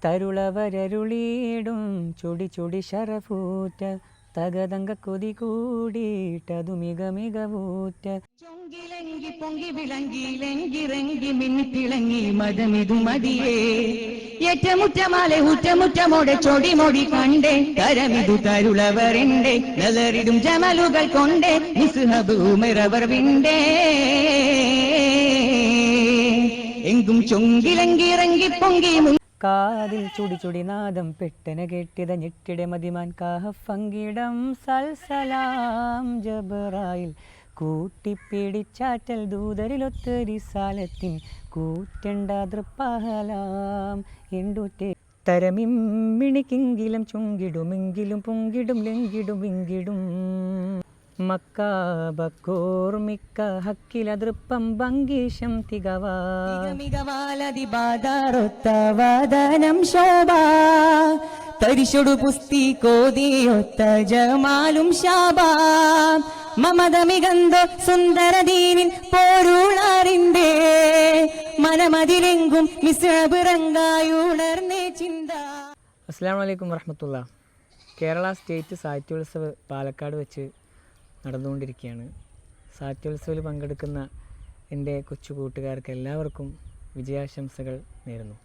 തരുളവരരുളീടും ചുടി ചുടി ശരഫൂറ്റ തകതങ്ക കൊതി കൂടിയിട്ടതു മിക മികവൂറ്റ ചൊങ്കിലങ്കി പൊങ്കി വിളങ്കിലെങ്കിറങ്ങി മിന്നിത്തിളങ്ങി മതമിതു മതിയേ ഏറ്റമുറ്റമാലെ ഊറ്റമുറ്റമോടെ ചൊടിമൊടി കണ്ടേ കരമിതു തരുളവരെണ്ടേ നലറിടും ജമലുകൾ കൊണ്ടേ നിസ്ഹബൂമരവർ വിണ്ടേ എങ്കും ചൊങ്കിലങ്കിറങ്ങി പൊങ്കി കാതിൽ ചുടി ചുടി നാദം പെട്ടന കെട്ടിത ഞെട്ടിടെ മതിമാൻ കാഹഫങ്കിടം സൽസലാം ജബറായിൽ കൂട്ടിപ്പിടിച്ചാറ്റൽ ദൂതരിലൊത്തരി സാലത്തിൻ കൂറ്റണ്ട തൃപ്പഹലാം എണ്ടൂറ്റേ തരമിമ്മിണിക്കെങ്കിലും ചുങ്കിടുമെങ്കിലും പൊങ്കിടും ലെങ്കിടും വിങ്കിടും മക്കാബക്കോർമിക്ക ഹക്കിലതൃപ്പം ഭംഗീഷം തികവാലതിബാധാരൊത്തവദനം ശോഭ തരിശൊടു പുസ്തി കോതിയൊത്ത ജമാലും ശാബ മമതമികന്ത സുന്ദരദീനിൻ പോരുളറിന്റെ മനമതിലെങ്കും മിശ്രബിറങ്കായുണർന്നേ ചിന്ത. അസ്സലാമു അലൈക്കും വറഹ്മത്തുള്ളാഹി. കേരള സ്റ്റേറ്റ് സാഹിത്യോത്സവ് പാലക്കാട് വെച്ച് നടന്നുകൊണ്ടിരിക്കുകയാണ്. സാഹിത്യോത്സവത്തിൽ പങ്കെടുക്കുന്ന എൻ്റെ കൊച്ചു കൂട്ടുകാർക്ക് എല്ലാവർക്കും വിജയാശംസകൾ നേരുന്നു.